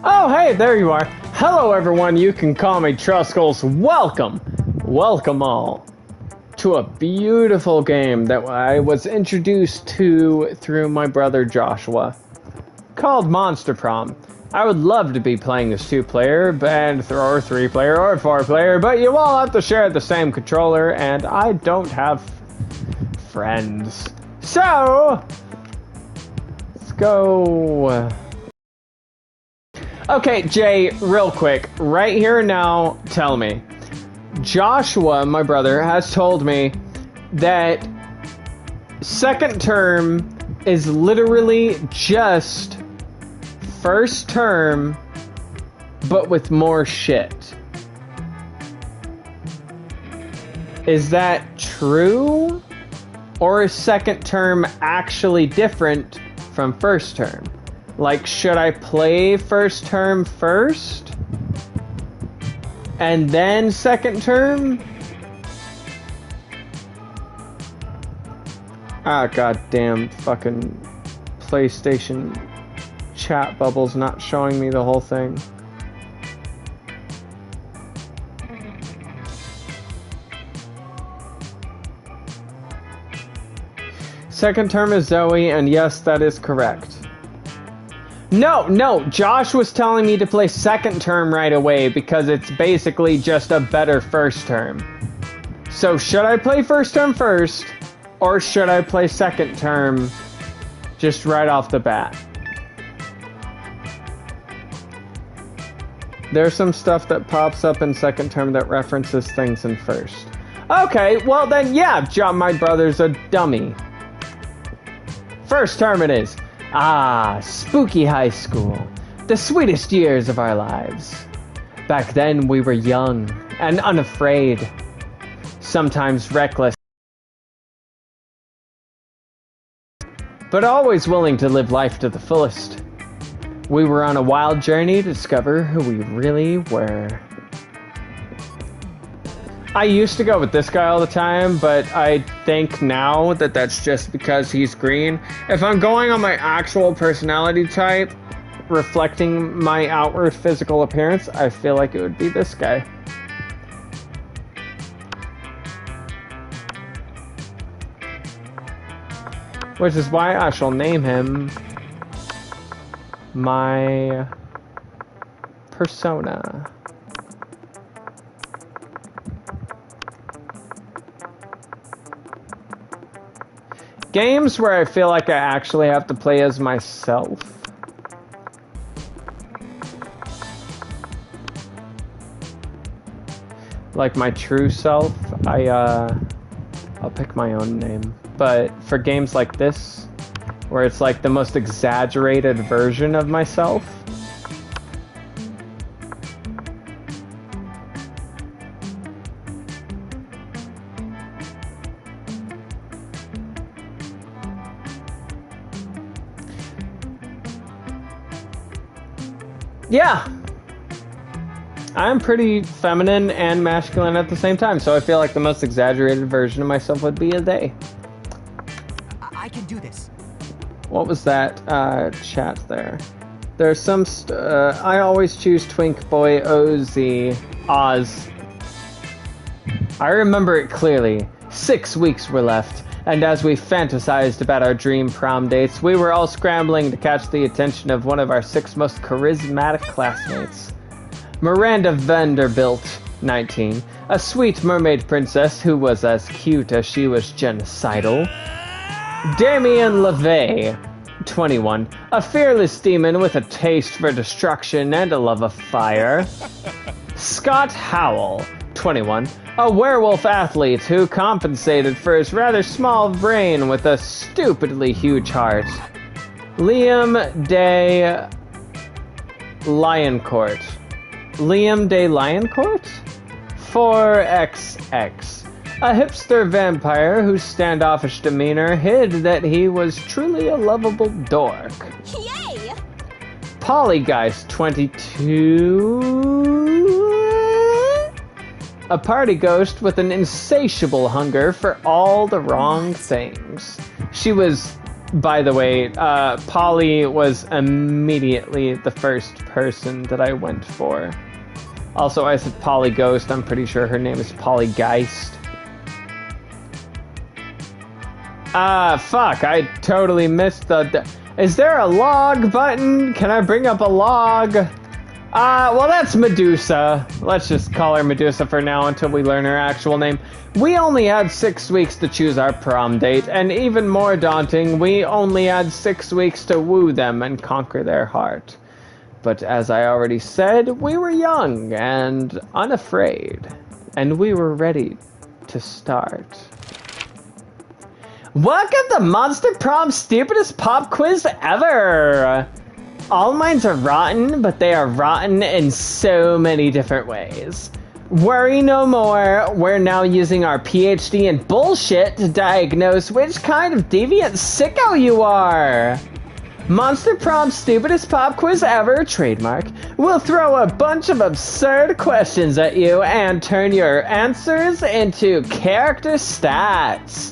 Oh, hey, there you are. Hello, everyone. You can call me Truskulls. Welcome all to a beautiful game that I was introduced to through my brother Joshua, called Monster Prom. I would love to be playing this 2-player, or 3-player, or 4-player, but you all have to share the same controller, and I don't have friends. So, let's go. Okay, Jay, real quick, right here and now, tell me. Joshua, my brother, has told me that second term is literally just first term, but with more shit. Is that true? Or is second term actually different from first term? Like, should I play first term first? And then second term? Ah, goddamn fucking PlayStation chat bubbles not showing me the whole thing. Second term is Zoe, and yes, that is correct. No, Josh was telling me to play second term right away because it's basically just a better first term. So should I play first term first, or should I play second term just right off the bat? There's some stuff that pops up in second term that references things in first. Okay, well then yeah, John, my brother's a dummy. First term it is. Ah, spooky high school. The sweetest years of our lives. Back then we were young and unafraid. Sometimes reckless. But always willing to live life to the fullest. We were on a wild journey to discover who we really were. I used to go with this guy all the time, but I think now that that's just because he's green. If I'm going on my actual personality type, reflecting my outward physical appearance, I feel like it would be this guy. Which is why I shall name him my persona. Games where I feel like I actually have to play as myself. Like my true self, I'll pick my own name. But for games like this, where it's like the most exaggerated version of myself, yeah, I'm pretty feminine and masculine at the same time, so I feel like the most exaggerated version of myself would be a they. I can do this. What was that chat there? There's some I always choose Twink Boy Oz. I remember it clearly. 6 weeks were left, and as we fantasized about our dream prom dates, we were all scrambling to catch the attention of one of our 6 most charismatic classmates. Miranda Vanderbilt, 19, a sweet mermaid princess who was as cute as she was genocidal. Damien LeVay, 21, a fearless demon with a taste for destruction and a love of fire. Scott Howell, 21, a werewolf athlete who compensated for his rather small brain with a stupidly huge heart. Liam Day Lioncourt. Liam de Lioncourt? 4XX. A hipster vampire whose standoffish demeanor hid that he was truly a lovable dork. Yay! Polygeist 22. A party ghost with an insatiable hunger for all the wrong things. She was, by the way, Polly was immediately the first person that I went for. Also, I said Polyghost. I'm pretty sure her name is Polygeist. Fuck, I totally missed the... Is there a log button? Can I bring up a log? Well, that's Medusa. Let's just call her Medusa for now until we learn her actual name. We only had 6 weeks to choose our prom date, and even more daunting, we only had 6 weeks to woo them and conquer their heart. But as I already said, we were young and unafraid, and we were ready to start. Welcome to Monster Prom's stupidest pop quiz ever! All minds are rotten, but they are rotten in so many different ways. Worry no more, we're now using our PhD in bullshit to diagnose which kind of deviant sicko you are! Monster Prom's stupidest pop quiz ever, trademark, will throw a bunch of absurd questions at you and turn your answers into character stats.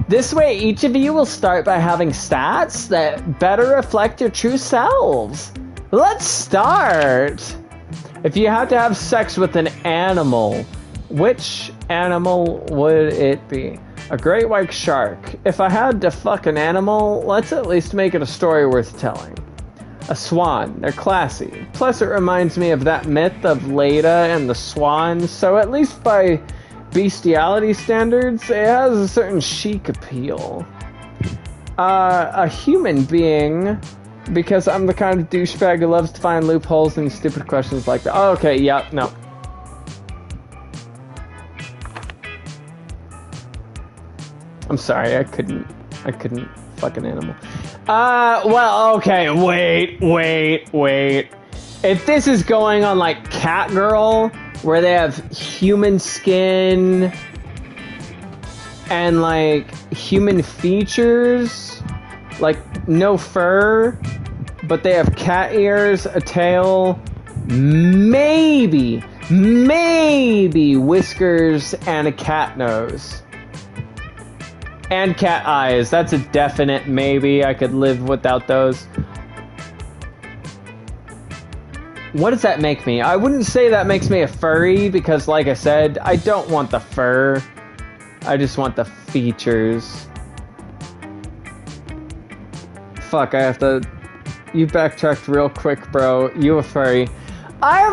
This way, each of you will start by having stats that better reflect your true selves. Let's start! If you had to have sex with an animal, which animal would it be? A great white shark. If I had to fuck an animal, let's at least make it a story worth telling. A swan. They're classy. Plus, it reminds me of that myth of Leda and the swan, so at least by bestiality standards, it has a certain chic appeal. A human being, because I'm the kind of douchebag who loves to find loopholes in stupid questions like that. Oh, okay, yeah, no. I'm sorry, I couldn't fuck an animal. Well, okay, wait. If this is going on like Catgirl, where they have human skin and like human features, like no fur, but they have cat ears, a tail, maybe whiskers and a cat nose. And cat eyes. That's a definite maybe. I could live without those. What does that make me? I wouldn't say that makes me a furry because, like I said, I don't want the fur. I just want the features. Fuck, I have to... You backtracked real quick, bro. You a furry. I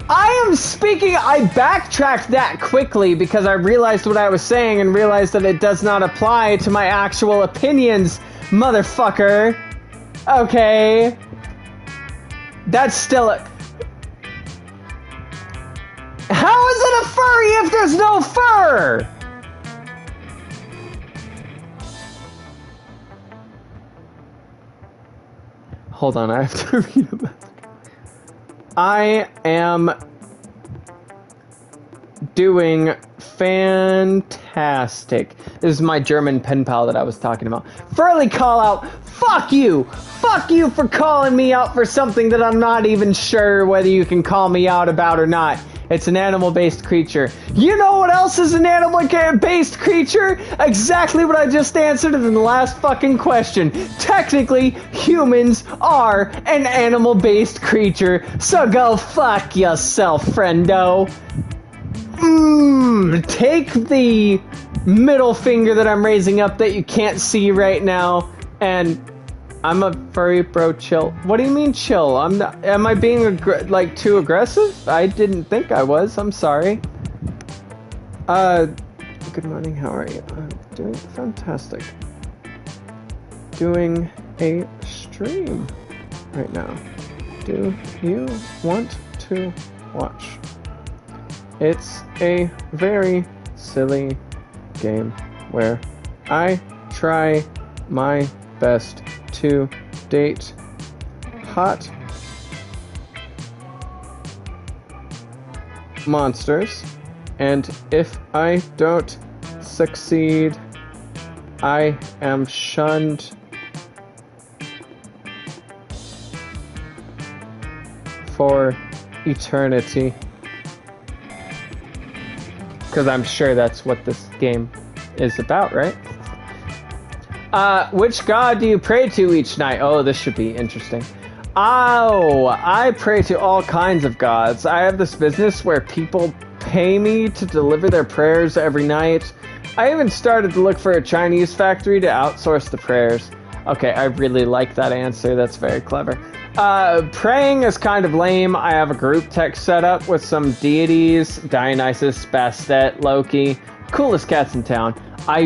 am speaking... I backtracked that quickly because I realized what I was saying and realized that it does not apply to my actual opinions, motherfucker. Okay. That's still a... How is it a furry if there's no fur? Hold on, I have to read about it. I am doing fantastic. This is my German pen pal that I was talking about. Furly call out, fuck you! Fuck you for calling me out for something that I'm not even sure whether you can call me out about or not. It's an animal-based creature. You know what else is an animal-based creature? Exactly what I just answered in the last fucking question. Technically, humans are an animal-based creature, so go fuck yourself, friendo. Take the middle finger that I'm raising up that you can't see right now, and I'm a furry, bro. Chill. What do you mean chill? I'm not. Am I being like too aggressive? I didn't think I was. I'm sorry. Good morning. How are you? I'm doing fantastic. Doing a stream right now. Do you want to watch? It's a very silly game where I try my best to date hot monsters, and if I don't succeed, I am shunned for eternity. Because I'm sure that's what this game is about, right? Which god do you pray to each night? Oh, this should be interesting. Oh, I pray to all kinds of gods. I have this business where people pay me to deliver their prayers every night. I even started to look for a Chinese factory to outsource the prayers. Okay, I really like that answer. That's very clever. Praying is kind of lame. I have a group text set up with some deities. Dionysus, Bastet, Loki. Coolest cats in town. I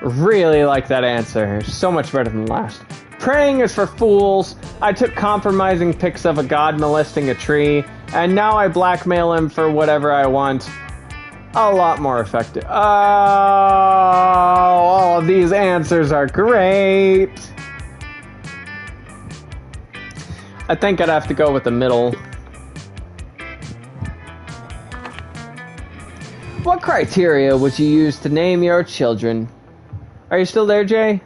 really like that answer. So much better than last. Praying is for fools. I took compromising pics of a god molesting a tree, and now I blackmail him for whatever I want. A lot more effective. Oh, all of these answers are great. I think I'd have to go with the middle. What criteria would you use to name your children? Are you still there, Jay?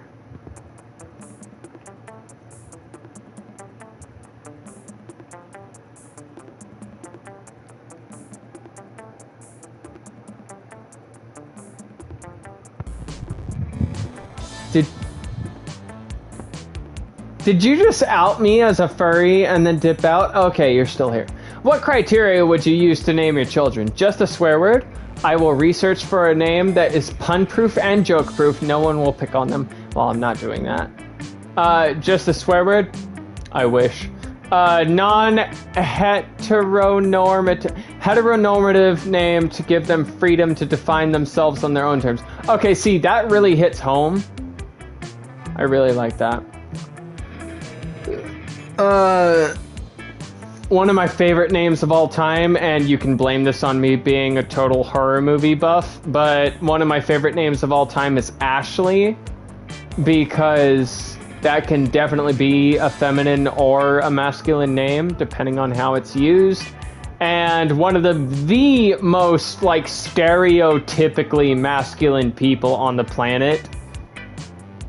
Did you just out me as a furry and then dip out? Okay, you're still here. What criteria would you use to name your children? Just a swear word? I will research for a name that is pun-proof and joke-proof. No one will pick on them. Well, I'm not doing that. Just a swear word? I wish. Heteronormative name to give them freedom to define themselves on their own terms. Okay, see, that really hits home. I really like that. One of my favorite names of all time, and you can blame this on me being a total horror movie buff, but one of my favorite names of all time is Ashley, because that can definitely be a feminine or a masculine name, depending on how it's used. And one of the most, like, stereotypically masculine people on the planet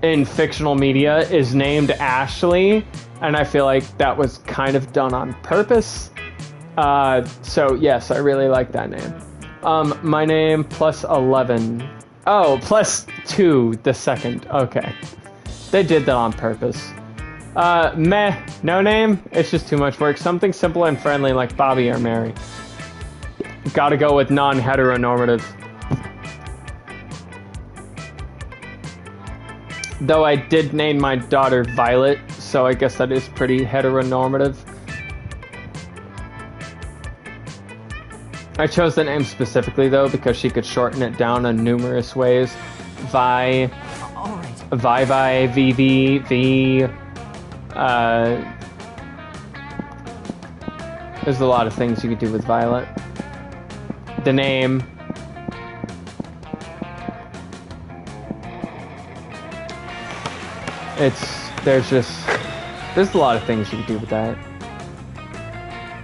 in fictional media is named Ashley. And I feel like that was kind of done on purpose. So yes, I really like that name. My name plus 11. Oh, plus 2 the second. Okay. They did that on purpose. Meh. No name? It's just too much work. Something simple and friendly like Bobby or Mary. Gotta go with non-heteronormative. Though I did name my daughter Violet, so I guess that is pretty heteronormative. I chose the name specifically, though, because she could shorten it down in numerous ways. Vi, VV, V. There's a lot of things you could do with Violet. The name. There's a lot of things you can do with that.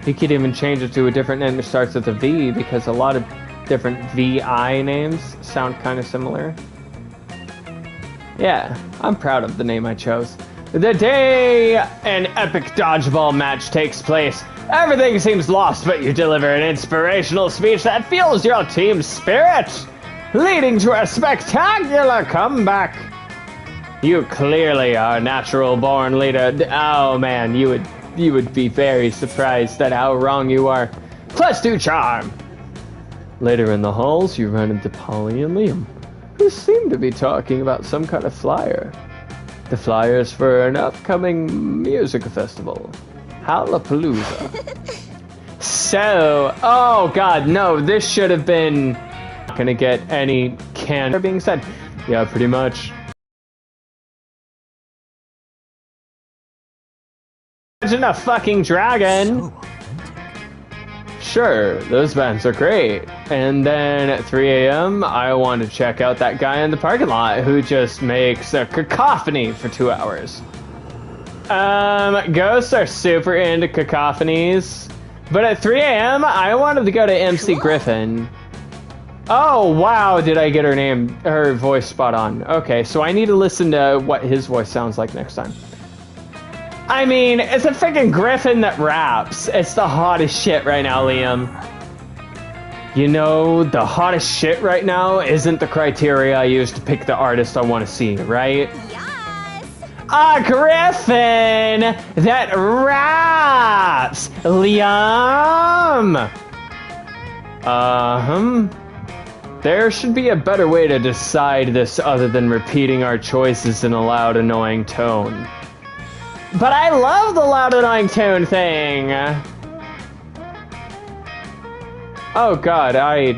You could even change it to a different name that starts with a V, because a lot of different VI names sound kind of similar. Yeah, I'm proud of the name I chose. The day an epic dodgeball match takes place, everything seems lost, but you deliver an inspirational speech that fuels your team's spirit, leading to a spectacular comeback. You clearly are a natural-born leader. Oh man, you would be very surprised at how wrong you are. Plus 2 charm. Later in the halls, you run into Polly and Liam, who seem to be talking about some kind of flyer. The flyers for an upcoming music festival, Hallapalooza. So, oh god, no, this should have been not gonna get any can being said. Yeah, pretty much. Imagine a fucking dragon. Sure, those bands are great. And then at 3 a.m., I want to check out that guy in the parking lot who just makes a cacophony for 2 hours. Ghosts are super into cacophonies. But at 3 a.m., I wanted to go to MC Griffin. Oh, wow, did I get her voice spot on. Okay, so I need to listen to what his voice sounds like next time. I mean, it's a freaking Griffin that raps. It's the hottest shit right now, Liam. You know, the hottest shit right now isn't the criteria I use to pick the artist I want to see, right? Yes! A Griffin that raps! Liam! There should be a better way to decide this other than repeating our choices in a loud, annoying tone. But I love the loud, annoying tone thing! Oh god, I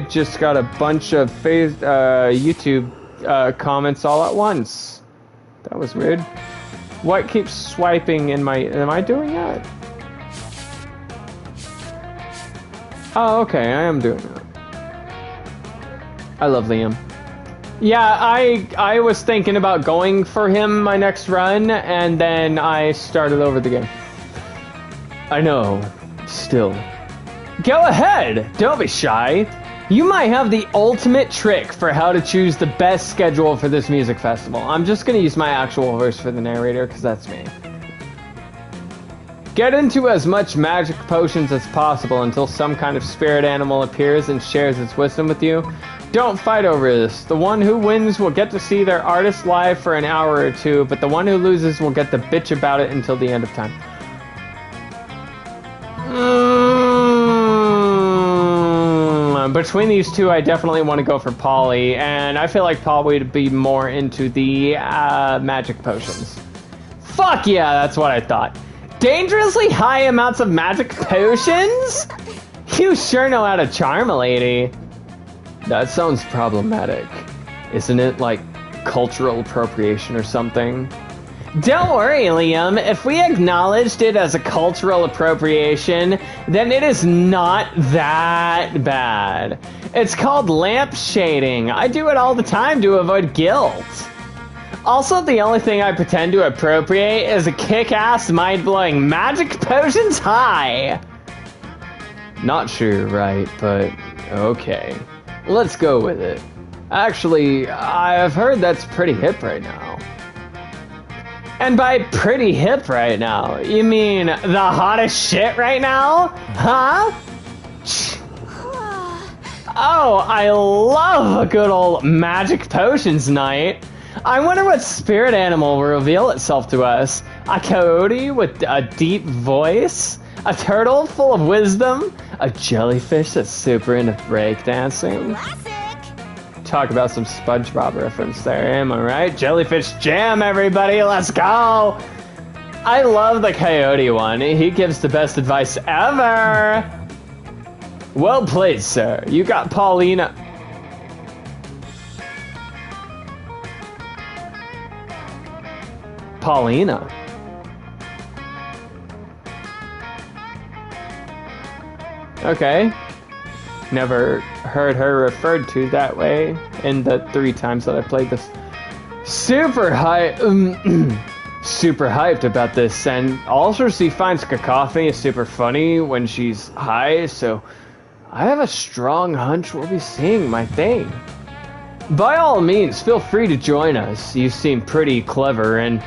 just got a bunch of YouTube comments all at once. That was weird. What keeps swiping in my... Am I doing that? Oh, okay, I am doing that. I love Liam. Yeah, I was thinking about going for him my next run, and then I started over the game. I know. Still. Go ahead! Don't be shy. You might have the ultimate trick for how to choose the best schedule for this music festival. I'm just gonna use my actual voice for the narrator, because that's me. Get into as much magic potions as possible until some kind of spirit animal appears and shares its wisdom with you. Don't fight over this. The one who wins will get to see their artist live for an hour or two, but the one who loses will get to bitch about it until the end of time. Between these two, I definitely want to go for Polly, and I feel like Polly would be more into the magic potions. Fuck yeah, that's what I thought. Dangerously high amounts of magic potions? You sure know how to charm a lady. That sounds problematic. Isn't it like cultural appropriation or something? Don't worry, Liam. If we acknowledged it as a cultural appropriation, then it is not that bad. It's called lamp shading. I do it all the time to avoid guilt. Also, the only thing I pretend to appropriate is a kick-ass, mind-blowing magic potions high. Not sure, right, but okay. Let's go with it. Actually, I've heard that's pretty hip right now. And by pretty hip right now, you mean the hottest shit right now? Huh? Oh, I love a good old magic potions night. I wonder what spirit animal will reveal itself to us. A coyote with a deep voice? A turtle full of wisdom? A jellyfish that's super into breakdancing? Classic! Talk about some SpongeBob reference there, am I right? Jellyfish jam, everybody, let's go! I love the coyote one. He gives the best advice ever! Well played, sir. You got Paulina... Paulina. Okay. Never heard her referred to that way in the 3 times that I played this. Super hyped about this, and also she finds Cacophony is super funny when she's high, so I have a strong hunch we'll be seeing my thing. By all means, feel free to join us. You seem pretty clever, and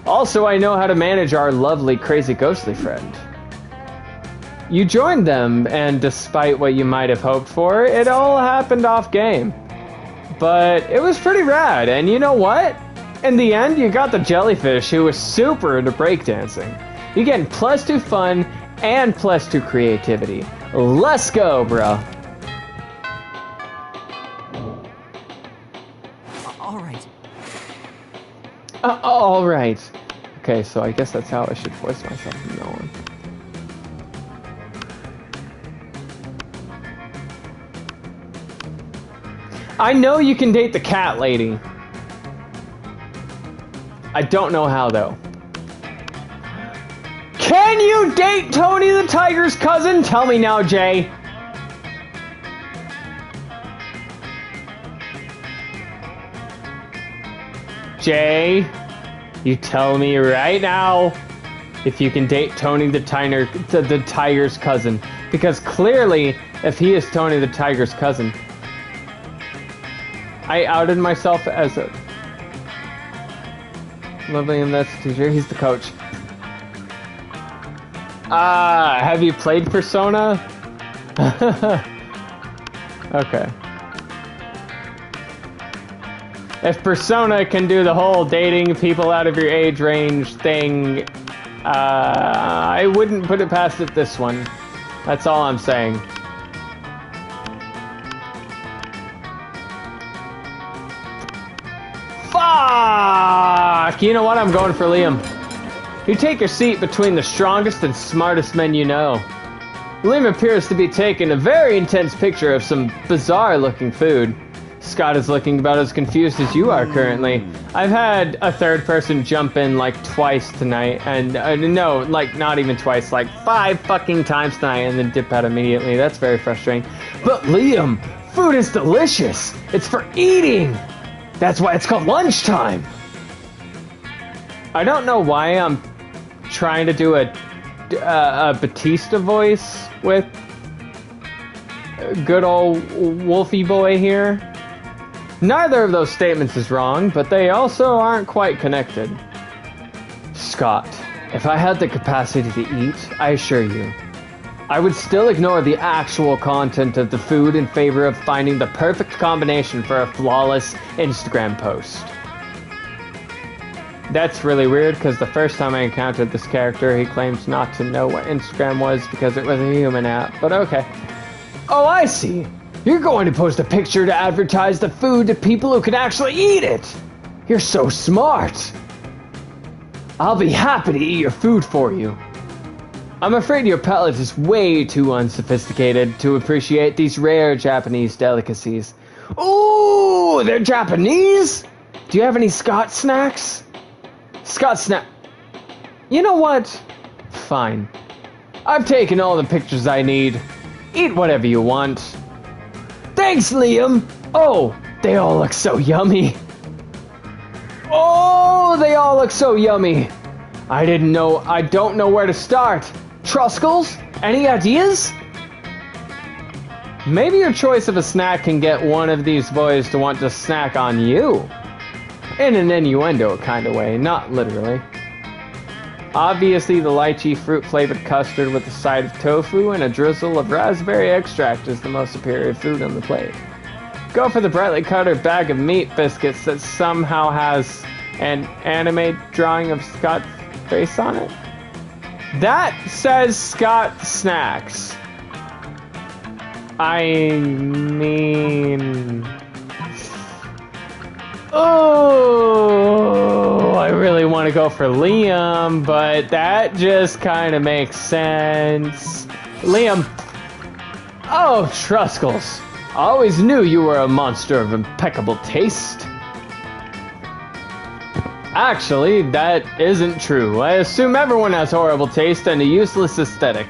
also I know how to manage our lovely, crazy, ghostly friend. You joined them, and despite what you might have hoped for, it all happened off-game. But it was pretty rad, and you know what? In the end, you got the jellyfish who was super into breakdancing. You're getting +2 fun and +2 creativity. Let's go, bro. All right. All right. Okay, so I guess that's how I should voice myself from now on. I know you can date the cat lady. I don't know how, though. Can you date Tony the Tiger's cousin? Tell me now, Jay. Jay, you tell me right now. if you can date Tony the Tiger's cousin. Because clearly, if he is Tony the Tiger's cousin, I outed myself as a lovely, and that's the teacher. He's the coach. Have you played Persona? Okay. If Persona can do the whole dating people out of your age range thing, I wouldn't put it past it this one. That's all I'm saying. Fuck! You know what? I'm going for Liam. You take your seat between the strongest and smartest men you know. Liam appears to be taking a very intense picture of some bizarre-looking food. Scott is looking about as confused as you are currently. I've had a third person jump in like twice tonight, and no, like not even twice, like 5 fucking times tonight, and then dip out immediately. That's very frustrating. But Liam, food is delicious. It's for eating. That's why it's called lunchtime. I don't know why I'm trying to do a Batista voice with good old Wolfie boy here. Neither of those statements is wrong, but they also aren't quite connected. Scott, if I had the capacity to eat, I assure you, I would still ignore the actual content of the food in favor of finding the perfect combination for a flawless Instagram post. That's really weird, because the first time I encountered this character, he claims not to know what Instagram was because it was a human app, but okay. Oh, I see. You're going to post a picture to advertise the food to people who can actually eat it. You're so smart. I'll be happy to eat your food for you. I'm afraid your palate is way too unsophisticated to appreciate these rare Japanese delicacies. Ooh, they're Japanese? Do you have any Scott snacks? Scott snack... You know what? Fine. I've taken all the pictures I need. Eat whatever you want. Thanks, Liam! Oh, they all look so yummy. Oh, they all look so yummy. I don't know where to start. Truskles? Any ideas? Maybe your choice of a snack can get one of these boys to want to snack on you. In an innuendo kind of way, not literally. Obviously, the lychee fruit-flavored custard with a side of tofu and a drizzle of raspberry extract is the most superior food on the plate. Go for the brightly colored bag of meat biscuits that somehow has an anime drawing of Scott's face on it. That says Scott Snacks. I mean... Oh, I really want to go for Liam, but that just kind of makes sense. Liam. Oh, Truskles. I always knew you were a monster of impeccable taste. Actually, that isn't true. I assume everyone has horrible taste and a useless aesthetic.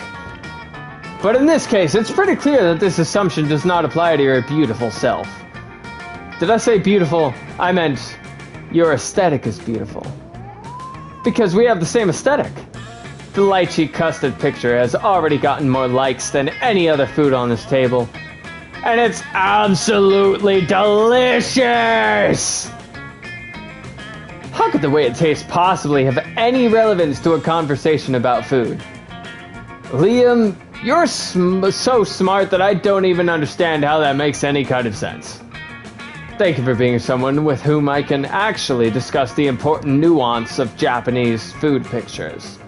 But in this case, it's pretty clear that this assumption does not apply to your beautiful self. Did I say beautiful? I meant your aesthetic is beautiful. Because we have the same aesthetic. The lychee custard picture has already gotten more likes than any other food on this table. And it's absolutely delicious! How could the way it tastes possibly have any relevance to a conversation about food? Liam, you're so smart that I don't even understand how that makes any kind of sense. Thank you for being someone with whom I can actually discuss the important nuance of Japanese food pictures.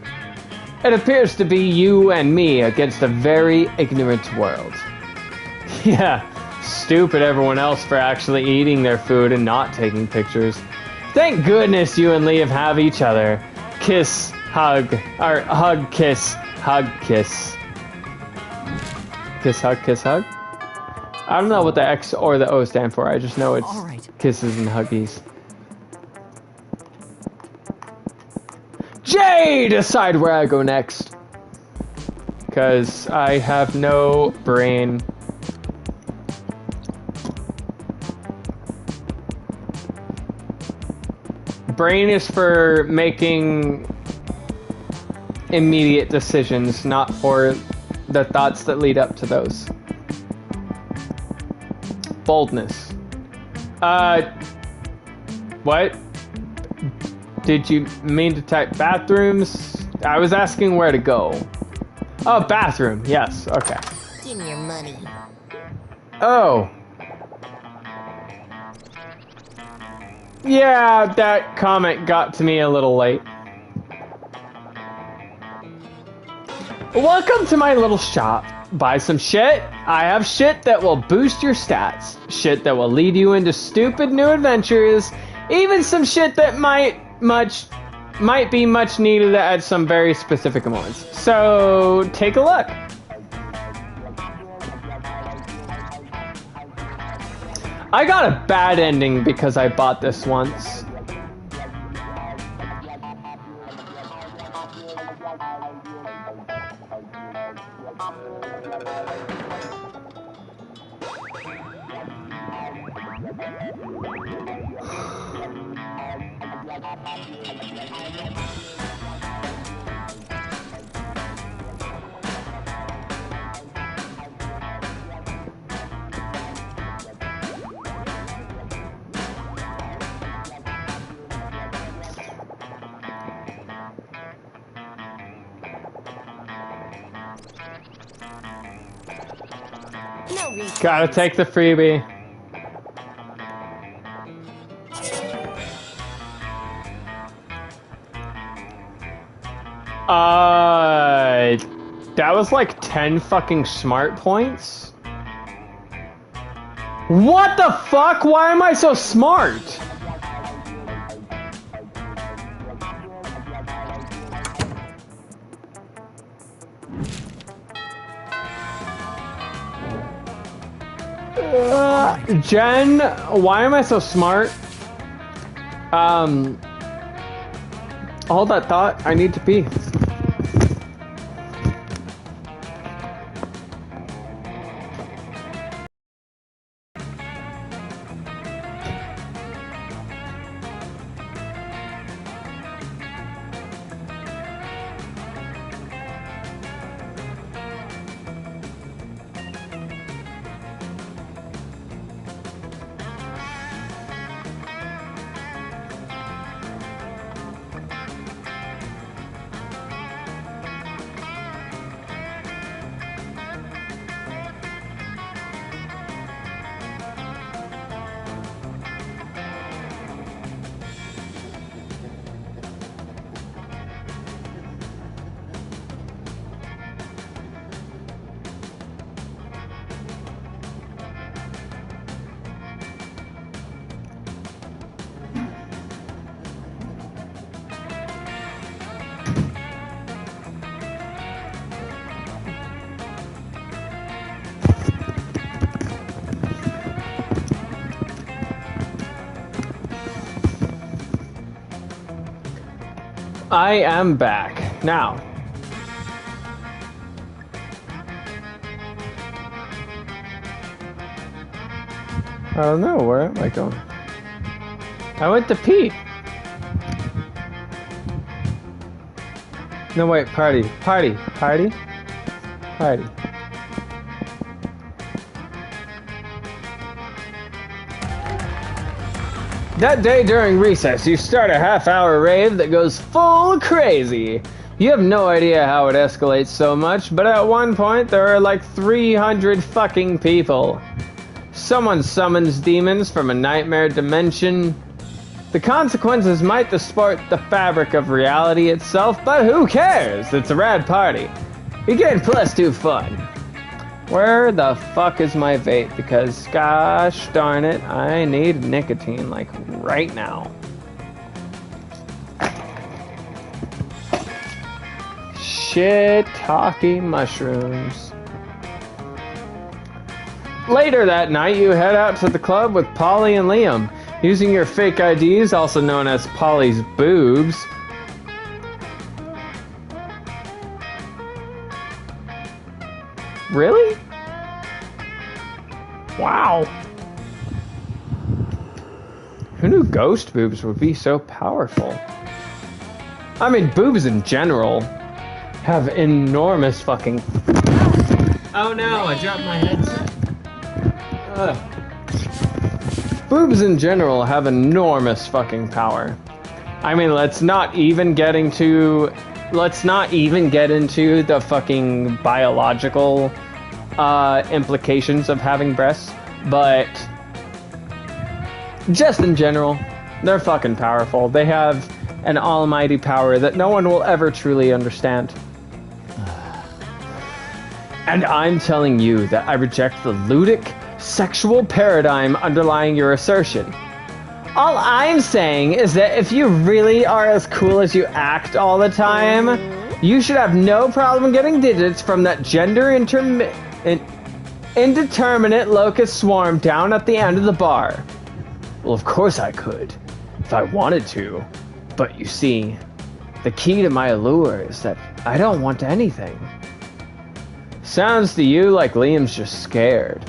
It appears to be you and me against a very ignorant world. Yeah, stupid everyone else for actually eating their food and not taking pictures. Thank goodness you and Liam have each other. Kiss, hug, or hug, kiss, hug, kiss. Kiss, hug, kiss, hug? I don't know what the X or the O stand for. I just know it's kisses and huggies. Jay, decide where I go next. Because I have no brain. Brain is for making immediate decisions, not for the thoughts that lead up to those. Boldness. What? Did you mean to type bathrooms? I was asking where to go. Oh, bathroom. Yes, okay. Give me your money. Oh. Yeah, that comment got to me a little late. Welcome to my little shop. Buy some shit. I have shit that will boost your stats. Shit that will lead you into stupid new adventures. Even some shit that might be much needed at some very specific moments. So, take a look. I got a bad ending because I bought this once. No reason. Gotta take the freebie. That was like 10 fucking smart points? What the fuck? Why am I so smart? Jen, why am I so smart? Hold that thought. I need to pee. I am back. Now. I don't know, where am I going? I went to pee. No, wait, party. That day during recess, you start a half-hour rave that goes full crazy. You have no idea how it escalates so much, but at one point there are like 300 fucking people. Someone summons demons from a nightmare dimension. The consequences might distort the fabric of reality itself, but who cares? It's a rad party. You're getting +2 fun. Where the fuck is my vape? Because gosh darn it, I need nicotine like right now. Shiitake mushrooms. Later that night, you head out to the club with Polly and Liam. Using your fake IDs, also known as Polly's boobs. Really? Wow. Who knew ghost boobs would be so powerful? I mean, boobs in general. have enormous fucking... Oh no, I dropped my headset. Boobs in general have enormous fucking power. I mean, let's not even get into the fucking biological implications of having breasts, but just in general, they're fucking powerful. They have an almighty power that no one will ever truly understand. And I'm telling you that I reject the ludic sexual paradigm underlying your assertion. All I'm saying is that if you really are as cool as you act all the time, you should have no problem getting digits from that indeterminate locust swarm down at the end of the bar. Well, of course I could, if I wanted to. But you see, the key to my allure is that I don't want anything. Sounds to you like Liam's just scared.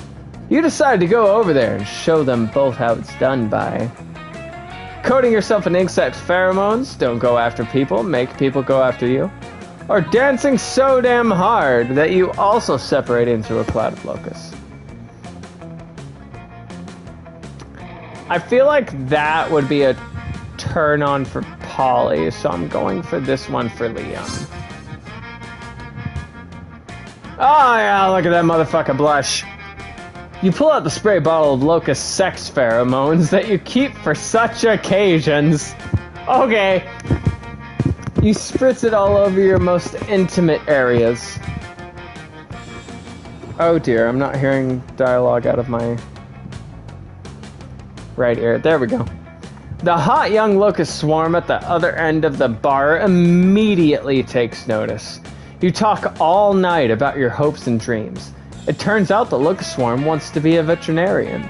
You decide to go over there and show them both how it's done by coating yourself in insect pheromones, don't go after people, make people go after you, or dancing so damn hard that you also separate into a cloud of locusts. I feel like that would be a turn on for Polly, so I'm going for this one for Liam. Oh yeah, look at that motherfucker blush. You pull out the spray bottle of locust sex pheromones that you keep for such occasions. Okay. You spritz it all over your most intimate areas. Oh dear, I'm not hearing dialogue out of my right ear. There we go. The hot young locust swarm at the other end of the bar immediately takes notice. You talk all night about your hopes and dreams. It turns out the locust swarm wants to be a veterinarian.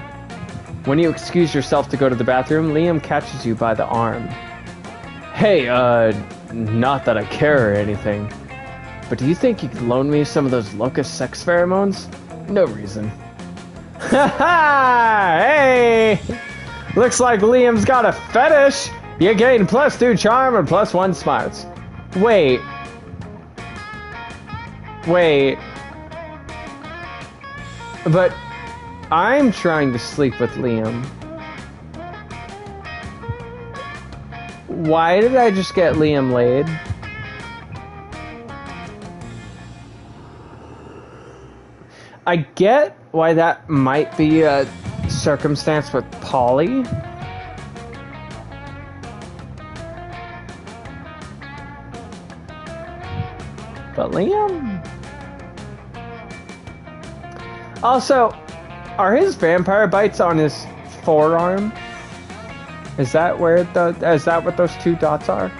When you excuse yourself to go to the bathroom, Liam catches you by the arm. Hey, not that I care or anything, but do you think you could loan me some of those locust sex pheromones? No reason. Ha! Hey! Looks like Liam's got a fetish! You gain +2 charm and +1 smarts. Wait. But I'm trying to sleep with Liam. Why did I just get Liam laid? I get why that might be a circumstance with Polly. But Liam? Also, are his vampire bites on his forearm? Is that where is that what those 2 dots are?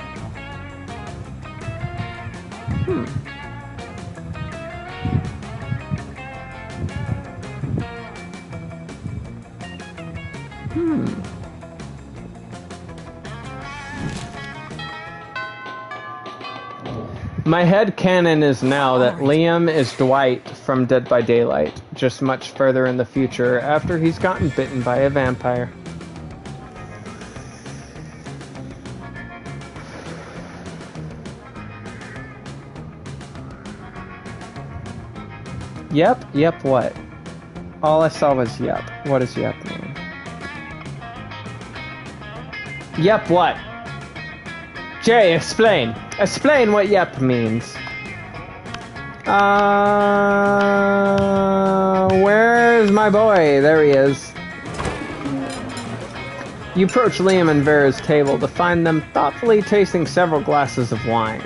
My headcanon is now that Liam is Dwight from Dead by Daylight, just much further in the future after he's gotten bitten by a vampire. Yep, what? All I saw was yep. What does yep mean? Yep, what? Jay, explain. Explain what yep means. Where's my boy? There he is. You approach Liam and Vera's table to find them thoughtfully tasting several glasses of wine.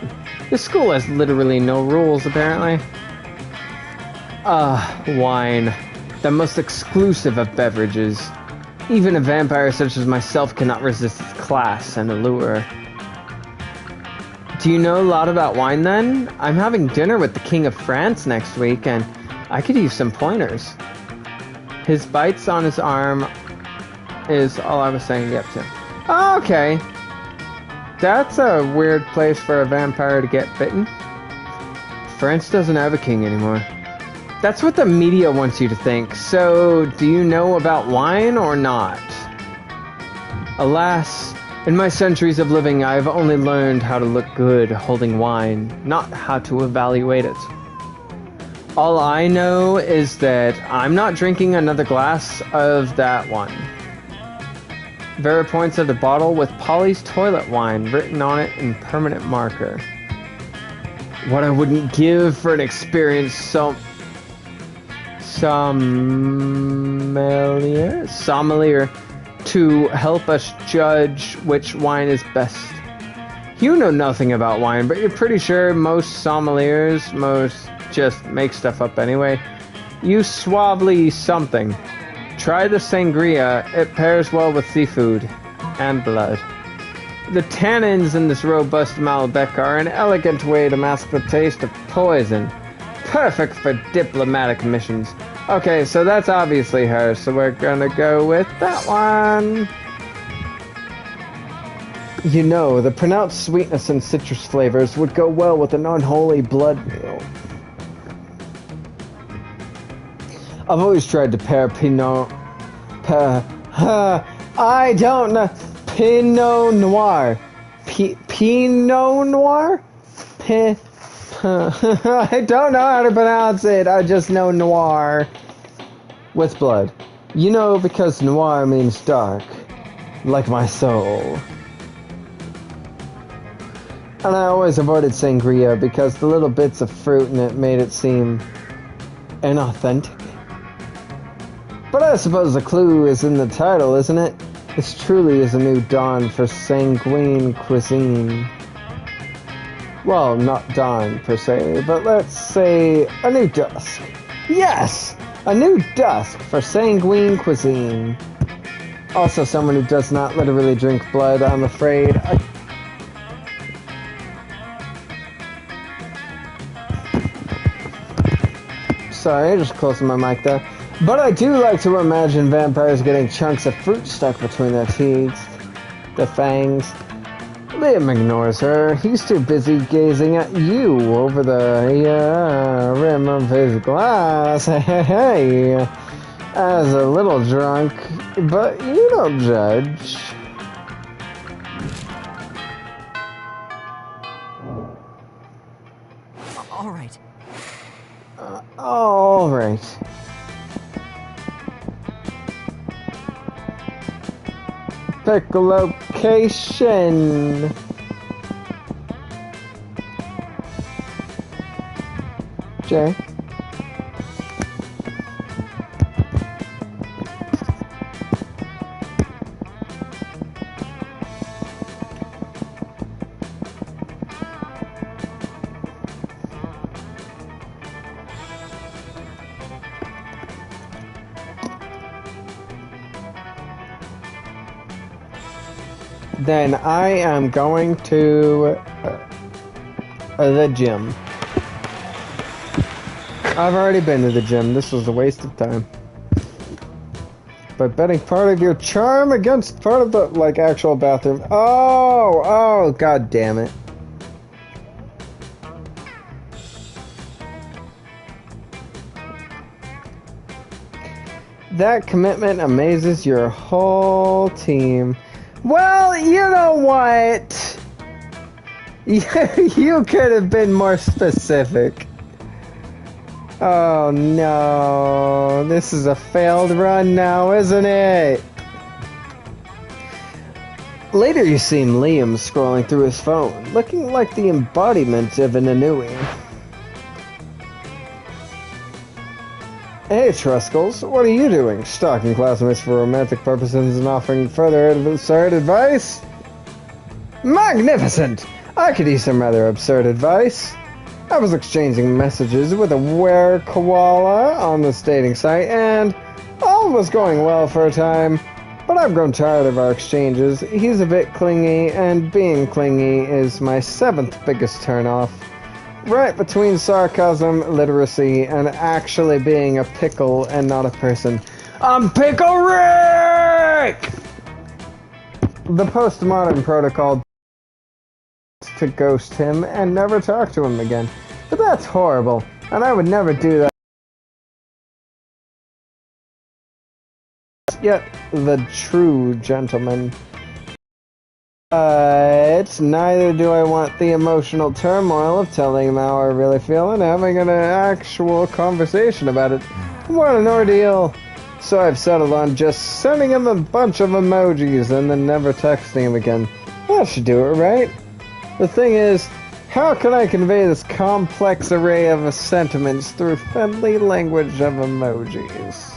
This school has literally no rules, apparently. Wine. The most exclusive of beverages. Even a vampire such as myself cannot resist its class and allure. Do you know a lot about wine, then? I'm having dinner with the King of France next week, and I could use some pointers. His bites on his arm is all I was saying yep to. Oh, okay. That's a weird place for a vampire to get bitten. France doesn't have a king anymore. That's what the media wants you to think. So, do you know about wine or not? Alas, In my centuries of living, I've only learned how to look good holding wine, not how to evaluate it. All I know is that I'm not drinking another glass of that one. Vera points at a bottle with Polly's toilet wine written on it in permanent marker. What I wouldn't give for an experience sommelier to help us judge which wine is best. You know nothing about wine, but you're pretty sure most sommeliers just make stuff up anyway. Use suavely something. Try the sangria. It pairs well with seafood and blood. The tannins in this robust Malbec are an elegant way to mask the taste of poison. Perfect for diplomatic missions. Okay, so that's obviously her, so we're gonna go with that one. You know, the pronounced sweetness and citrus flavors would go well with an unholy blood meal. I've always tried to pair Pinot Noir. Pinot Noir? I don't know how to pronounce it. I just know noir with blood. You know, because noir means dark, like my soul. And I always avoided sangria because the little bits of fruit in it made it seem inauthentic. But I suppose the clue is in the title, isn't it? This truly is a new dawn for sanguine cuisine. Well, not dawn per se, but let's say a new dusk. Yes! A new dusk for sanguine cuisine. Also someone who does not literally drink blood, I'm afraid. Sorry, just closing my mic there. But I do like to imagine vampires getting chunks of fruit stuck between their teeth, their fangs. Liam ignores her. He's too busy gazing at you over the rim of his glass. Hey, as a little drunk, but you don't judge. All right. All right. Pick a location. Jay. Then I am going to the gym. I've already been to the gym. This was a waste of time. By betting part of your charm against part of the, like, actual bathroom. Oh, god damn it. That commitment amazes your whole team. Well, you know what? You could have been more specific. Oh no, this is a failed run now, isn't it? Later you see Liam scrolling through his phone, looking like the embodiment of an Inui. Hey Truskulls, what are you doing? Stalking classmates for romantic purposes and offering further absurd advice? Magnificent! I could use some rather absurd advice. I was exchanging messages with a were koala on this dating site, and all was going well for a time. But I've grown tired of our exchanges. He's a bit clingy, and being clingy is my 7th biggest turnoff. Right between sarcasm, literacy, and actually being a pickle and not a person. I'm Pickle Rick! The postmodern protocol to ghost him and never talk to him again. But that's horrible, and I would never do that. Yet, the true gentleman But neither do I want the emotional turmoil of telling him how I really feel and having an actual conversation about it. What an ordeal. So I've settled on just sending him a bunch of emojis and then never texting him again. That should do it, right? The thing is, how can I convey this complex array of sentiments through friendly language of emojis?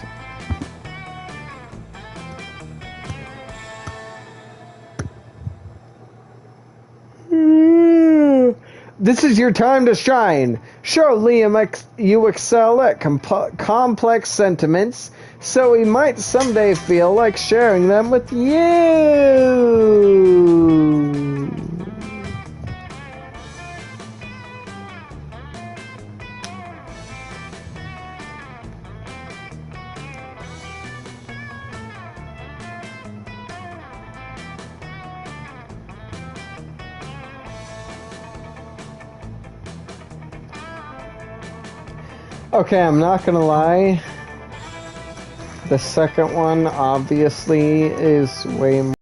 This is your time to shine. Show Liam you excel at complex sentiments, so he might someday feel like sharing them with you. Okay, I'm not gonna lie. The second one obviously is way more.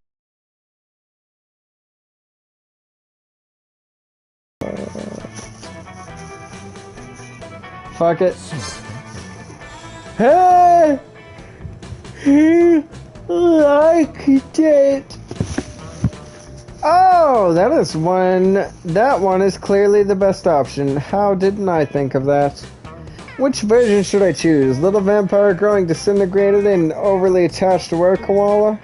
Fuck it. Hey! He liked it. Oh, that is one. That one is clearly the best option. How didn't I think of that? Which version should I choose? Little vampire growing disintegrated and overly attached to our koala?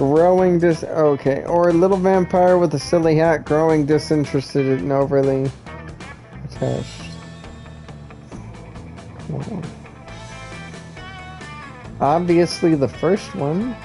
Okay. Or little vampire with a silly hat growing disinterested and overly attached. Obviously the first one.